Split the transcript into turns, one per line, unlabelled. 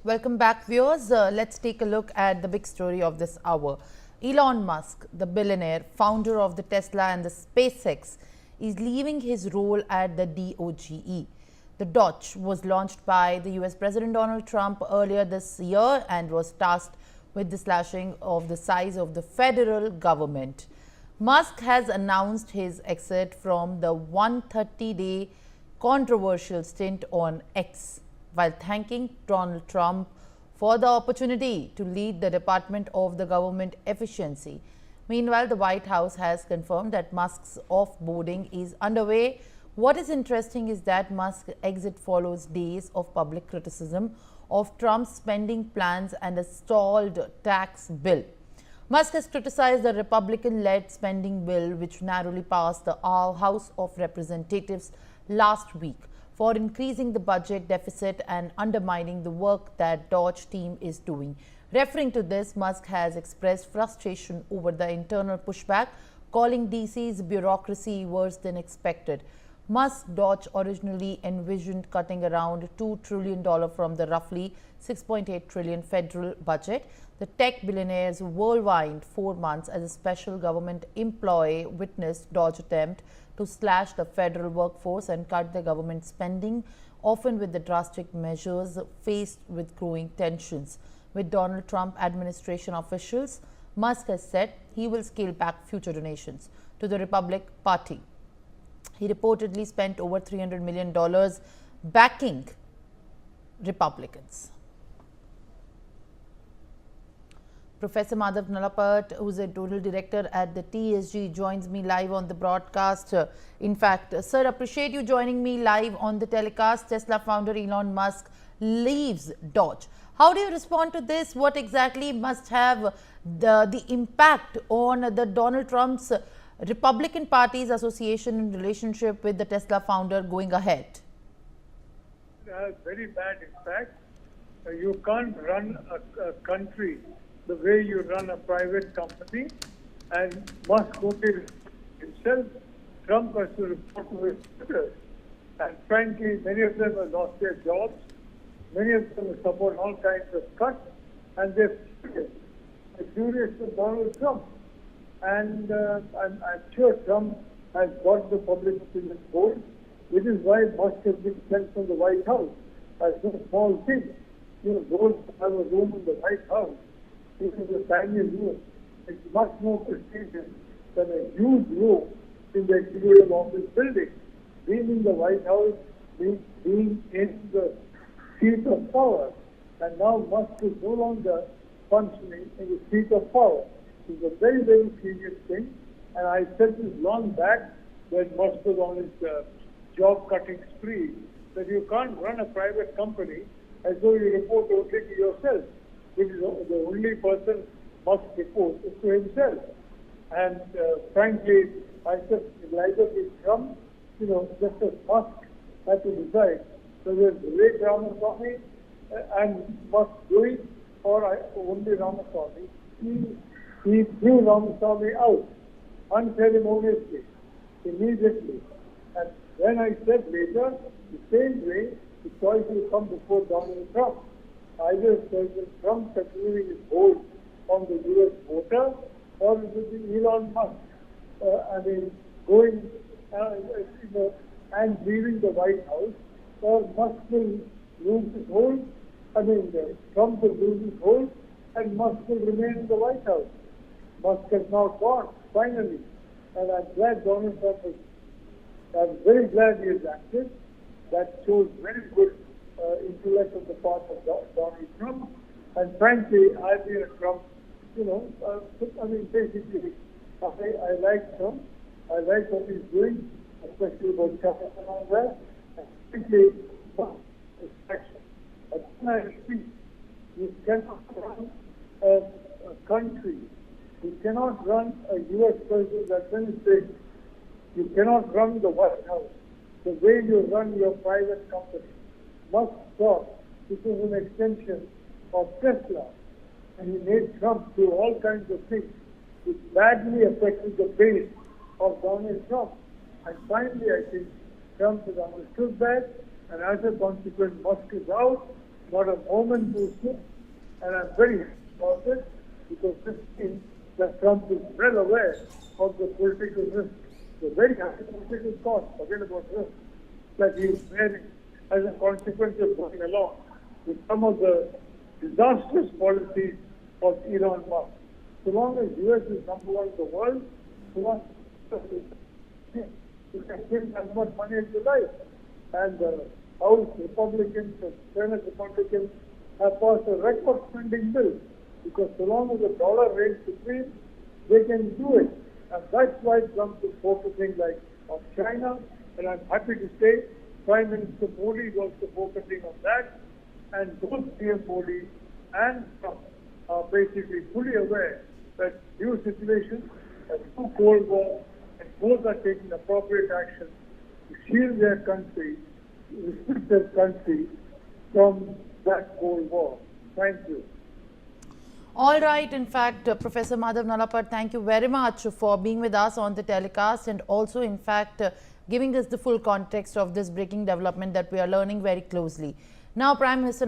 Welcome back, viewers. Let's take a look at the big story of this hour. Elon Musk, the billionaire, founder of the Tesla and the SpaceX, is leaving his role at the DOGE. The DOGE was launched by the US President Donald Trump earlier this year and was tasked with the slashing of the size of the federal government. Musk has announced his exit from the 130-day controversial stint on X, while thanking Donald Trump for the opportunity to lead the Department of the Government Efficiency. Meanwhile, the White House has confirmed that Musk's offboarding is underway. What is interesting is that Musk's exit follows days of public criticism of Trump's spending plans and a stalled tax bill. Musk has criticized the Republican-led spending bill, which narrowly passed the House of Representatives last week, for increasing the budget deficit and undermining the work that DOGE team is doing. Referring to this, Musk has expressed frustration over the internal pushback, calling DC's bureaucracy worse than expected. Musk DOGE originally envisioned cutting around $2 trillion from the roughly $6.8 trillion federal budget. The tech billionaire's whirlwind 4 months as a special government employee witnessed DOGE attempt to slash the federal workforce and cut the government spending, often with the drastic measures faced with growing tensions. With Donald Trump administration officials, Musk has said he will scale back future donations to the Republican Party. He reportedly spent over $300 million backing Republicans. Professor Madhav Nalapat, who is a total director at the TSG, joins me live on the broadcast. In fact, sir, appreciate you joining me live on the telecast. Tesla founder Elon Musk leaves DOGE. How do you respond to this? What exactly must have the impact on the Donald Trump's Republican Party's association and relationship with the Tesla founder going ahead?
Very bad impact. You can't run a country the way you run a private company, and Musk only himself. Trump has to report to his Twitter. And frankly, many of them have lost their jobs. Many of them have suffered all kinds of cuts, and they're furious with Donald Trump. And I'm sure Trump has got the public opinion vote, which is why Musk has been sent from the White House. As no small thing. Those who have a room in the White House, this is a tiny room. It's much more prestigious than a huge room in the executive office building. Being in the White House means being in the seat of power. And now Musk is no longer functioning in the seat of power. It's a very, very serious thing. And I said this long back when Musk was on his job-cutting spree, that you can't run a private company as though you report only to yourself. Which is the only person Musk reports is to himself. And frankly, I said it either be Trump, just as Musk had to decide whether Ray Ramaswamy and Musk do it or only Ramaswamy. He threw Ramaswamy out unceremoniously, immediately. And then I said later, the same way, the choice will come before Donald Trump. Either President Trump continuing his hold on the U.S. voter, or it will be Elon Musk. Going and leaving the White House, or Musk will lose his hold. Trump will lose his hold, and Musk will remain in the White House. Musk has now gone, finally, and I'm glad Donald Trump has. I'm very glad he has acted. That shows very good intellect on the part of Donald Trump. And frankly, I've been a Trump, basically, I like Trump. I like what he's doing, especially about China and all that. And frankly, it's action. But when I speak, you cannot run a country. You cannot run a U.S. president administration. You cannot run the White House the way you run your private company. Musk thought this was an extension of Tesla, and he made Trump do all kinds of things which badly affected the base of Donald Trump. And finally, I think Trump has understood that, and as a consequence, Musk is out, not a moment to slip, and I'm very happy about it because this means that Trump is well aware of the political risk, the very high political cost, forget about risk, that he is bearing as a consequence of going along with some of the disastrous policies of Elon Musk. So long as US is number one in the world, so long as you can spend as much money as you like. And the House Republicans and Senate Republicans have passed a record spending bill because so long as the dollar reigns supreme, they can do it. And that's why Trump is focusing like on China. And I'm happy to say Prime Minister Modi is also focusing on that. And both PM Modi and Trump are basically fully aware that new situation, a new Cold War, and both are taking appropriate action to shield their country, restrict their country from that Cold War. Thank you.
All right. In fact, Professor Madhav Nalapad, thank you very much for being with us on the telecast and also, in fact, giving us the full context of this breaking development that we are learning very closely. Now, Prime Minister